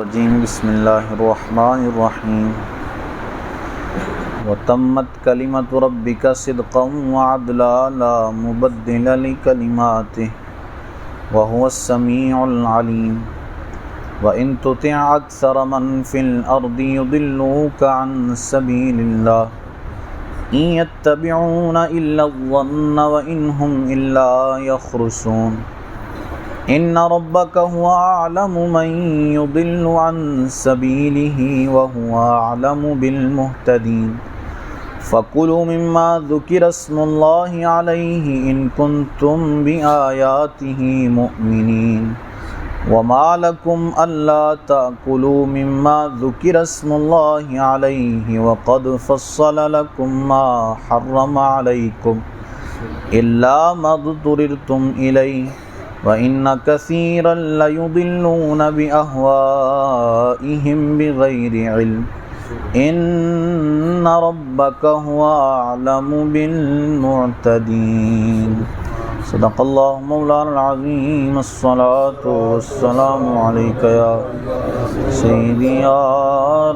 الرجیم بسم اللہ الرحمن الرحیم وتمت کلمۃ ربک صدقا وعدلا لا مبدل لکلماتہ وهو السمیع العلیم وإن تطع أكثر من في الأرض يضلوك عن سبيل الله إن يتبعون إلا الظن وإن هم إلا يخرصون إن ربك هو أعلم من يضل عن سبيله وهو أعلم بالمهتدين فكلوا مما ذكر اسم الله عليه إن كنتم بآياته مؤمنين وما لكم ألا تأكلوا مما ذكر اسم الله عليه وقد فصل لكم ما حرم عليكم إلا ما اضطررتم إليه وَإِنَّ كَثِيرًا لَيُضِلُّونَ بِأَهْوَائِهِمْ بِغَيْرِ عِلْمٍ إِنَّ رَبَّكَ هُوَ أَعْلَمُ بِالْمُعْتَدِينَ صدق اللہ مولانا العظیم الصلاة والسلام علیکہ یا سیدی یا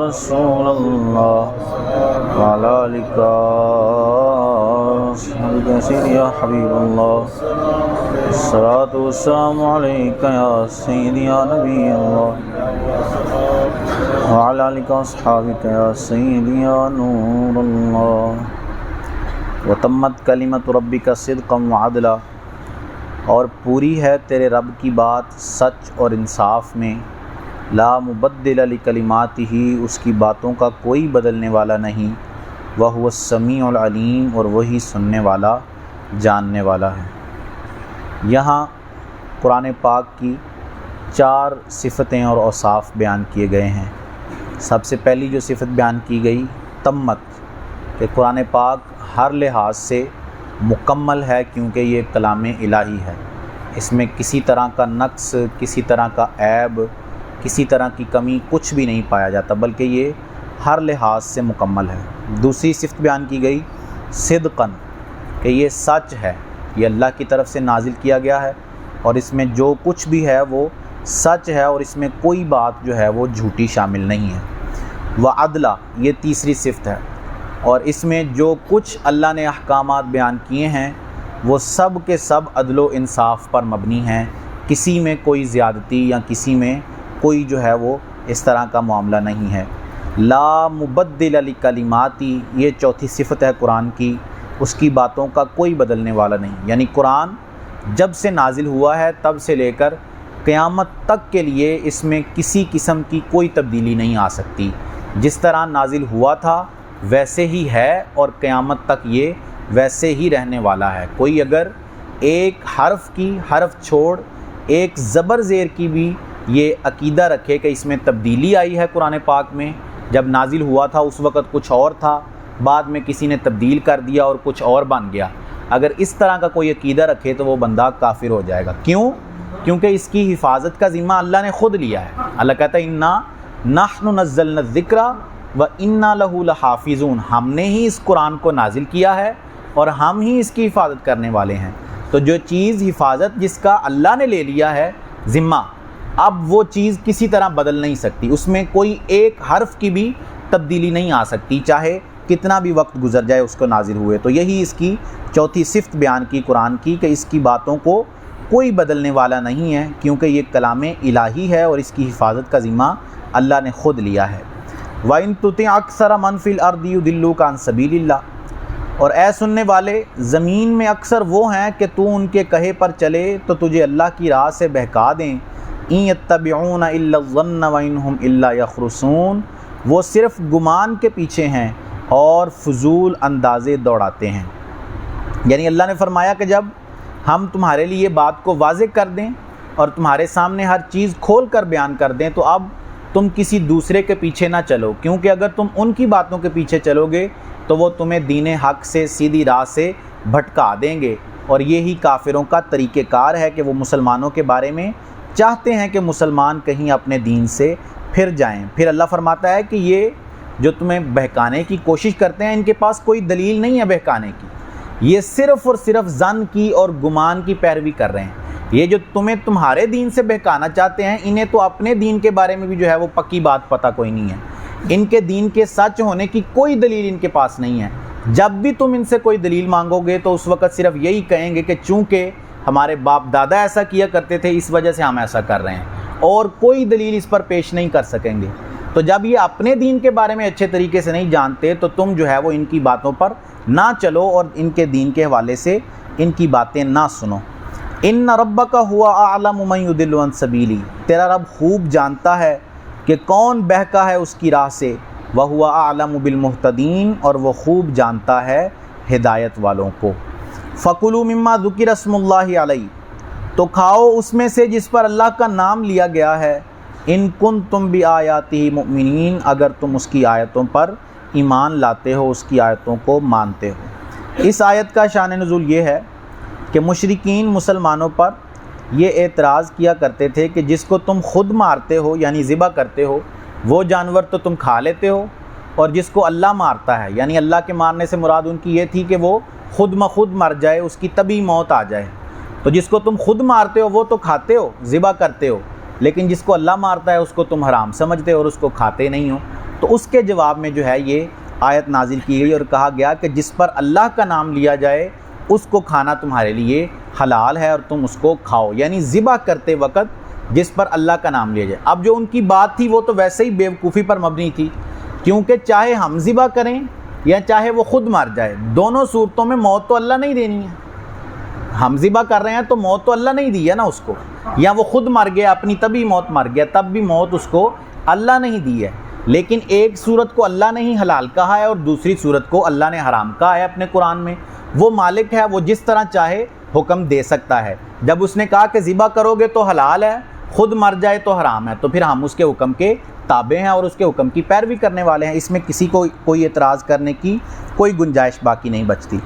رسول اللہ وعلی آلک یا سیدی یا حبیب اللہ الصلاة والسلام علیکہ یا سیدی یا نبی اللہ وعلی آلک اصحابک یا سیدی یا نور اللہ وتمت کلمۃ ربک صدقا وعدلا، اور پوری ہے تیرے رب کی بات سچ اور انصاف میں، لا مبدل لکلماتہ، اس کی باتوں کا کوئی بدلنے والا نہیں، وہو السمیع العلیم، اور وہی سننے والا جاننے والا ہے۔ یہاں قرآن پاک کی 4 صفتیں اور اوصاف بیان کیے گئے ہیں۔ سب سے پہلی جو صفت بیان کی گئی تمت، کہ قرآن پاک ہر لحاظ سے مکمل ہے، کیونکہ یہ کلام الہی ہے، اس میں کسی طرح کا نقص، کسی طرح کا عیب، کسی طرح کی کمی کچھ بھی نہیں پایا جاتا، بلکہ یہ ہر لحاظ سے مکمل ہے۔ دوسری صفت بیان کی گئی صدقاً، کہ یہ سچ ہے، یہ اللہ کی طرف سے نازل کیا گیا ہے، اور اس میں جو کچھ بھی ہے وہ سچ ہے، اور اس میں کوئی بات جو ہے وہ جھوٹی شامل نہیں ہے۔ وعدلا، یہ تیسری صفت ہے، اور اس میں جو کچھ اللہ نے احکامات بیان کیے ہیں وہ سب کے سب عدل و انصاف پر مبنی ہیں، کسی میں کوئی زیادتی یا کسی میں کوئی جو ہے وہ اس طرح کا معاملہ نہیں ہے۔ لا مبدل لکلماتی، یہ چوتھی صفت ہے قرآن کی، اس کی باتوں کا کوئی بدلنے والا نہیں، یعنی قرآن جب سے نازل ہوا ہے تب سے لے کر قیامت تک کے لیے اس میں کسی قسم کی کوئی تبدیلی نہیں آ سکتی، جس طرح نازل ہوا تھا ویسے ہی ہے، اور قیامت تک یہ ویسے ہی رہنے والا ہے۔ کوئی اگر ایک حرف چھوڑ ایک زبر زیر کی بھی یہ عقیدہ رکھے کہ اس میں تبدیلی آئی ہے قرآن پاک میں، جب نازل ہوا تھا اس وقت کچھ اور تھا، بعد میں کسی نے تبدیل کر دیا اور کچھ اور بن گیا، اگر اس طرح کا کوئی عقیدہ رکھے تو وہ بندہ کافر ہو جائے گا۔ کیوں؟ کیونکہ اس کی حفاظت کا ذمہ اللہ نے خود لیا ہے۔ اللہ کہتا ہے انا نحن نزلنا الذکر وَإِنَّا لَهُ لَحَافِظُونَ، ہم نے ہی اس قرآن کو نازل کیا ہے اور ہم ہی اس کی حفاظت کرنے والے ہیں۔ تو جو چیز حفاظت جس کا اللہ نے لے لیا ہے ذمہ، اب وہ چیز کسی طرح بدل نہیں سکتی، اس میں کوئی ایک حرف کی بھی تبدیلی نہیں آ سکتی، چاہے کتنا بھی وقت گزر جائے اس کو نازل ہوئے۔ تو یہی اس کی چوتھی صفت بیان کی قرآن کی، کہ اس کی باتوں کو کوئی بدلنے والا نہیں ہے، کیونکہ یہ کلام الہی ہے اور اس کی حفاظت کا ذمہ اللہ نے خود لیا ہے۔ وَإِن تُطِعْ أَكْثَرَ مَن فِي الْأَرْضِ يُضِلُّوكَ عَن سَبِيلِ اللَّهِ، اور اے سننے والے، زمین میں اکثر وہ ہیں کہ تو ان کے کہے پر چلے تو تجھے اللہ کی راہ سے بہکا دیں۔ إِن يَتَّبِعُونَ إِلَّا الظَّنَّ وَإِنْ هُمْ إِلَّا يَخْرُصُونَ، وہ صرف گمان کے پیچھے ہیں اور فضول اندازے دوڑاتے ہیں۔ یعنی اللہ نے فرمایا کہ جب ہم تمہارے لیے بات کو واضح کر دیں اور تمہارے سامنے ہر چیز کھول کر بیان کر دیں تو اب تم کسی دوسرے کے پیچھے نہ چلو، کیونکہ اگر تم ان کی باتوں کے پیچھے چلو گے تو وہ تمہیں دین حق سے سیدھی راہ سے بھٹکا دیں گے، اور یہی کافروں کا طریقہ کار ہے کہ وہ مسلمانوں کے بارے میں چاہتے ہیں کہ مسلمان کہیں اپنے دین سے پھر جائیں۔ پھر اللہ فرماتا ہے کہ یہ جو تمہیں بہکانے کی کوشش کرتے ہیں ان کے پاس کوئی دلیل نہیں ہے بہکانے کی، یہ صرف اور صرف ظن کی اور گمان کی پیروی کر رہے ہیں۔ یہ جو تمہیں تمہارے دین سے بہکانا چاہتے ہیں، انہیں تو اپنے دین کے بارے میں بھی جو ہے وہ پکی بات پتہ کوئی نہیں ہے، ان کے دین کے سچ ہونے کی کوئی دلیل ان کے پاس نہیں ہے۔ جب بھی تم ان سے کوئی دلیل مانگو گے تو اس وقت صرف یہی کہیں گے کہ چونکہ ہمارے باپ دادا ایسا کیا کرتے تھے اس وجہ سے ہم ایسا کر رہے ہیں، اور کوئی دلیل اس پر پیش نہیں کر سکیں گے۔ تو جب یہ اپنے دین کے بارے میں اچھے طریقے سے نہیں جانتے تو تم جو ہے وہ ان کی باتوں پر نہ چلو اور ان کے دین کے حوالے سے ان کی باتیں نہ سنو۔ ان ربک هو اعلم من یضل عن سبیلی، تیرا رب خوب جانتا ہے کہ کون بہکا ہے اس کی راہ سے، وهو اعلم بالمہتدین، اور وہ خوب جانتا ہے ہدایت والوں کو۔ فکلوا مما ذکر اسم اللہ علیہ، تو کھاؤ اس میں سے جس پر اللہ کا نام لیا گیا ہے، ان کنتم بآیاتہ مؤمنین، اگر تم اس کی آیتوں پر ایمان لاتے ہو، اس کی آیتوں کو مانتے ہو۔ اس آیت کا شان نزول یہ ہے کہ مشرکین مسلمانوں پر یہ اعتراض کیا کرتے تھے کہ جس کو تم خود مارتے ہو یعنی ذبح کرتے ہو وہ جانور تو تم کھا لیتے ہو، اور جس کو اللہ مارتا ہے یعنی اللہ کے مارنے سے مراد ان کی یہ تھی کہ وہ خود مخود مر جائے، اس کی طبی موت آ جائے، تو جس کو تم خود مارتے ہو وہ تو کھاتے ہو، ذبح کرتے ہو، لیکن جس کو اللہ مارتا ہے اس کو تم حرام سمجھتے ہو اور اس کو کھاتے نہیں ہو۔ تو اس کے جواب میں جو ہے یہ آیت نازل کی گئی اور کہا گیا کہ جس پر اللہ کا نام لیا جائے اس کو کھانا تمہارے لیے حلال ہے اور تم اس کو کھاؤ، یعنی ذبح کرتے وقت جس پر اللہ کا نام لیا جائے۔ اب جو ان کی بات تھی وہ تو ویسے ہی بیوقوفی پر مبنی تھی، کیونکہ چاہے ہم ذبح کریں یا چاہے وہ خود مر جائے، دونوں صورتوں میں موت تو اللہ نہیں دینی ہے۔ ہم ذبح کر رہے ہیں تو موت تو اللہ نہیں دی ہے نا اس کو، یا وہ خود مر گیا اپنی طبی موت مر گیا تب بھی موت اس کو اللہ نہیں دی ہے، لیکن ایک صورت کو اللہ نے ہی حلال کہا ہے اور دوسری صورت کو اللہ نے حرام کہا ہے اپنے قرآن میں۔ وہ مالک ہے، وہ جس طرح چاہے حکم دے سکتا ہے۔ جب اس نے کہا کہ ذبح کرو گے تو حلال ہے، خود مر جائے تو حرام ہے، تو پھر ہم اس کے حکم کے تابع ہیں اور اس کے حکم کی پیروی کرنے والے ہیں، اس میں کسی کو کوئی اعتراض کرنے کی کوئی گنجائش باقی نہیں بچتی۔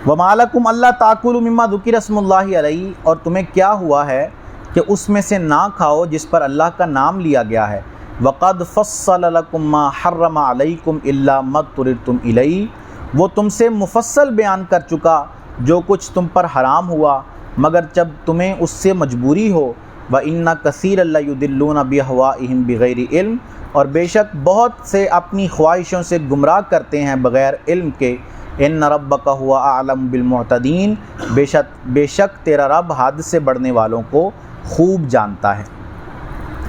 وَمَا لَكُمْ أَلَّا تَأْكُلُوا مِمَّا ذُكِرَ اسْمُ اللَّهِ عَلَيْهِ، اور تمہیں کیا ہوا ہے کہ اس میں سے نہ کھاؤ جس پر اللہ کا نام لیا گیا ہے۔ وَقَدْ فَصَّلَ لَكُمْ مَا حَرَّمَ عَلَيْكُمْ إِلَّا مَا اضْطُرِرْتُمْ إِلَيْهِ، وہ تم سے مفصل بیان کر چکا جو کچھ تم پر حرام ہوا مگر جب تمہیں اس سے مجبوری ہو۔ وَإِنَّ كَثِيرًا لَيُضِلُّونَ بِأَهْوَائِهِمْ بِغَيْرِ علم، اور بے شک بہت سے اپنی خواہشوں سے گمراہ کرتے ہیں بغیر علم کے۔ ان ربک هو اعلم بالمعتدین، بے شک تیرا رب حد سے بڑھنے والوں کو خوب جانتا ہے۔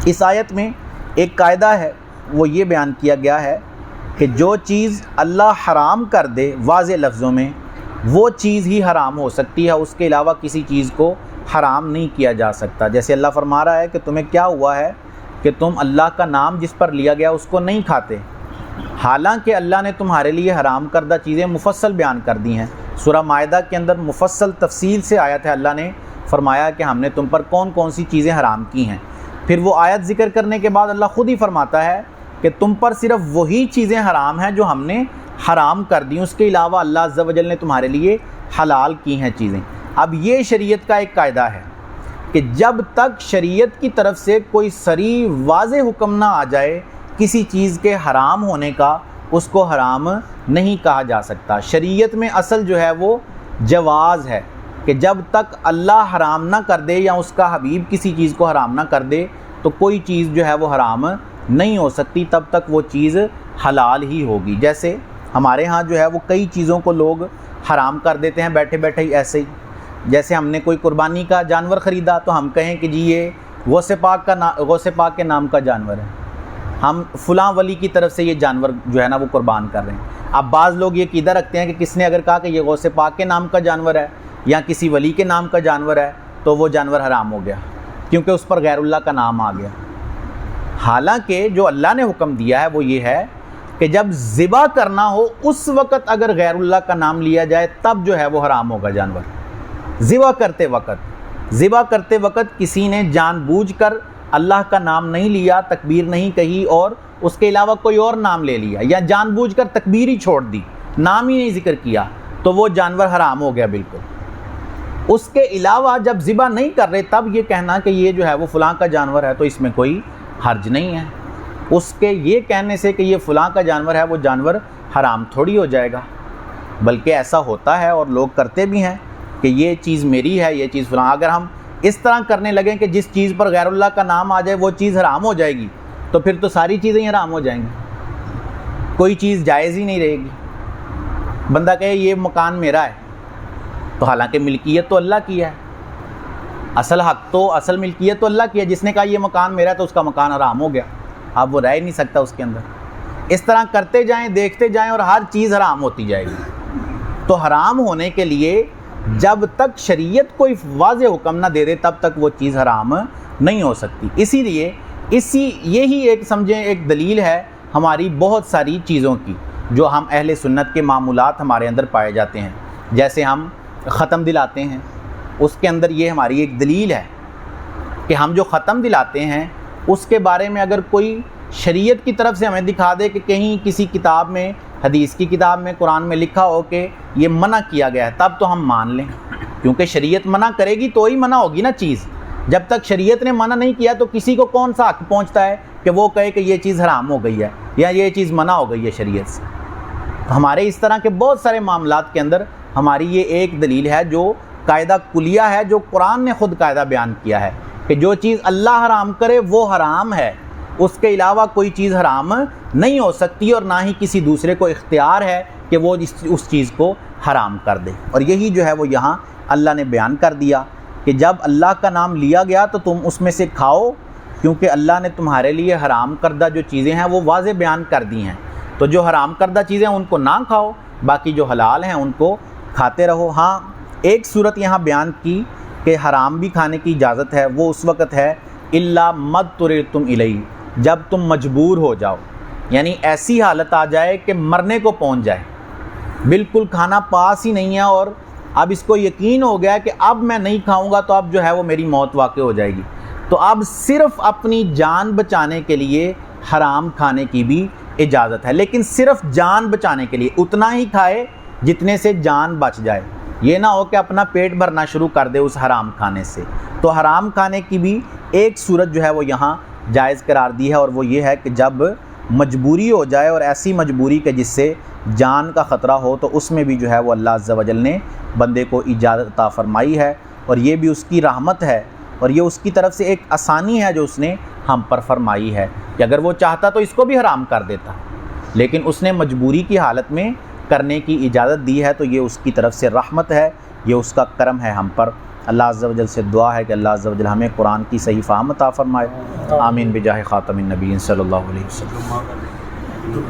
اس آیت میں ایک قاعدہ ہے، وہ یہ بیان کیا گیا ہے کہ جو چیز اللہ حرام کر دے واضح لفظوں میں وہ چیز ہی حرام ہو سکتی ہے، اس کے علاوہ کسی چیز کو حرام نہیں کیا جا سکتا۔ جیسے اللہ فرما رہا ہے کہ تمہیں کیا ہوا ہے کہ تم اللہ کا نام جس پر لیا گیا اس کو نہیں کھاتے، حالانکہ اللہ نے تمہارے لیے حرام کردہ چیزیں مفصل بیان کر دی ہیں۔ سورہ مائدہ کے اندر مفصل تفصیل سے آیت ہے، اللہ نے فرمایا کہ ہم نے تم پر کون کون سی چیزیں حرام کی ہیں۔ پھر وہ آیت ذکر کرنے کے بعد اللہ خود ہی فرماتا ہے کہ تم پر صرف وہی چیزیں حرام ہیں جو ہم نے حرام کر دی، اس کے علاوہ اللہ عز و جل نے تمہارے لیے حلال کی ہیں چیزیں۔ اب یہ شریعت کا ایک قاعدہ ہے کہ جب تک شریعت کی طرف سے کوئی صریح واضح حکم نہ آ جائے کسی چیز کے حرام ہونے کا، اس کو حرام نہیں کہا جا سکتا۔ شریعت میں اصل جو ہے وہ جواز ہے کہ جب تک اللہ حرام نہ کر دے یا اس کا حبیب کسی چیز کو حرام نہ کر دے تو کوئی چیز جو ہے وہ حرام نہیں ہو سکتی، تب تک وہ چیز حلال ہی ہوگی۔ جیسے ہمارے ہاں جو ہے وہ کئی چیزوں کو لوگ حرام کر دیتے ہیں بیٹھے بیٹھے ہی ایسے ہی۔ جیسے ہم نے کوئی قربانی کا جانور خریدا تو ہم کہیں کہ جی یہ غوث پاک کے نام کا جانور ہے، ہم فلاں ولی کی طرف سے یہ جانور جو ہے نا وہ قربان کر رہے ہیں۔ اب بعض لوگ یہ عقیدہ رکھتے ہیں کہ کس نے اگر کہا کہ یہ غوث پاک کے نام کا جانور ہے یا کسی ولی کے نام کا جانور ہے تو وہ جانور حرام ہو گیا کیونکہ اس پر غیر اللہ کا نام آ گیا۔ حالانکہ جو اللہ نے حکم دیا ہے وہ یہ ہے کہ جب ذبح کرنا ہو اس وقت اگر غیر اللہ کا نام لیا جائے تب جو ہے وہ حرام ہوگا جانور۔ ذبح کرتے وقت کسی نے جان بوجھ کر اللہ کا نام نہیں لیا، تکبیر نہیں کہی اور اس کے علاوہ کوئی اور نام لے لیا، یا جان بوجھ کر تکبیر ہی چھوڑ دی، نام ہی نہیں ذکر کیا، تو وہ جانور حرام ہو گیا بالکل۔ اس کے علاوہ جب ذبح نہیں کر رہے تب یہ کہنا کہ یہ جو ہے وہ فلاں کا جانور ہے تو اس میں کوئی حرج نہیں ہے۔ اس کے یہ کہنے سے کہ یہ فلاں کا جانور ہے وہ جانور حرام تھوڑی ہو جائے گا، بلکہ ایسا ہوتا ہے اور لوگ کرتے بھی ہیں کہ یہ چیز میری ہے، یہ چیز فلاں۔ اگر ہم اس طرح کرنے لگیں کہ جس چیز پر غیر اللہ کا نام آ جائے وہ چیز حرام ہو جائے گی، تو پھر تو ساری چیزیں حرام ہو جائیں گی، کوئی چیز جائز ہی نہیں رہے گی۔ بندہ کہے یہ مکان میرا ہے، تو حالانکہ ملکیت تو اللہ کی ہے، اصل حق تو اصل ملکیت تو اللہ کی ہے۔ جس نے کہا یہ مکان میرا ہے تو اس کا مکان حرام ہو گیا، اب وہ رہ نہیں سکتا اس کے اندر۔ اس طرح کرتے جائیں، دیکھتے جائیں، اور ہر چیز حرام ہوتی جائے گی۔ تو حرام ہونے کے لیے جب تک شریعت کوئی واضح حکم نہ دے دے تب تک وہ چیز حرام نہیں ہو سکتی۔ اسی لیے یہی ایک سمجھیں ایک دلیل ہے ہماری بہت ساری چیزوں کی جو ہم اہل سنت کے معمولات ہمارے اندر پائے جاتے ہیں۔ جیسے ہم ختم دلاتے ہیں، اس کے اندر یہ ہماری ایک دلیل ہے کہ ہم جو ختم دلاتے ہیں اس کے بارے میں اگر کوئی شریعت کی طرف سے ہمیں دکھا دے کہ کہیں کسی کتاب میں، حدیث کی کتاب میں، قرآن میں لکھا ہو کہ یہ منع کیا گیا ہے، تب تو ہم مان لیں، کیونکہ شریعت منع کرے گی تو ہی منع ہوگی نا چیز۔ جب تک شریعت نے منع نہیں کیا تو کسی کو کون سا حق پہنچتا ہے کہ وہ کہے کہ یہ چیز حرام ہو گئی ہے یا یہ چیز منع ہو گئی ہے شریعت سے۔ ہمارے اس طرح کے بہت سارے معاملات کے اندر ہماری یہ ایک دلیل ہے جو قاعدہ کلیہ ہے، جو قرآن نے خود قاعدہ بیان کیا ہے کہ جو چیز اللہ حرام کرے وہ حرام ہے، اس کے علاوہ کوئی چیز حرام نہیں ہو سکتی، اور نہ ہی کسی دوسرے کو اختیار ہے کہ وہ اس چیز کو حرام کر دے۔ اور یہی جو ہے وہ یہاں اللہ نے بیان کر دیا کہ جب اللہ کا نام لیا گیا تو تم اس میں سے کھاؤ، کیونکہ اللہ نے تمہارے لیے حرام کردہ جو چیزیں ہیں وہ واضح بیان کر دی ہیں، تو جو حرام کردہ چیزیں ان کو نہ کھاؤ، باقی جو حلال ہیں ان کو کھاتے رہو۔ ہاں ایک صورت یہاں بیان کی کہ حرام بھی کھانے کی اجازت ہے، وہ اس وقت ہے الا مضطررتم الیہ، جب تم مجبور ہو جاؤ، یعنی ایسی حالت آ جائے کہ مرنے کو پہنچ جائے، بالکل کھانا پاس ہی نہیں ہے اور اب اس کو یقین ہو گیا کہ اب میں نہیں کھاؤں گا تو اب جو ہے وہ میری موت واقع ہو جائے گی، تو اب صرف اپنی جان بچانے کے لیے حرام کھانے کی بھی اجازت ہے، لیکن صرف جان بچانے کے لیے اتنا ہی کھائے جتنے سے جان بچ جائے، یہ نہ ہو کہ اپنا پیٹ بھرنا شروع کر دے اس حرام کھانے سے۔ تو حرام کھانے کی بھی ایک صورت جو ہے وہ یہاں جائز قرار دی ہے، اور وہ یہ ہے کہ جب مجبوری ہو جائے، اور ایسی مجبوری کہ جس سے جان کا خطرہ ہو، تو اس میں بھی جو ہے وہ اللہ عز و جل نے بندے کو اجازت عطا فرمائی ہے، اور یہ بھی اس کی رحمت ہے، اور یہ اس کی طرف سے ایک آسانی ہے جو اس نے ہم پر فرمائی ہے کہ اگر وہ چاہتا تو اس کو بھی حرام کر دیتا، لیکن اس نے مجبوری کی حالت میں کرنے کی اجازت دی ہے، تو یہ اس کی طرف سے رحمت ہے، یہ اس کا کرم ہے ہم پر۔ اللہ عز و جل سے دعا ہے کہ اللہ عز و جل ہمیں قرآن کی صحیح فہم عطا فرمائے۔ آمین بجاہ خاتم النبیین صلی اللہ علیہ وسلم۔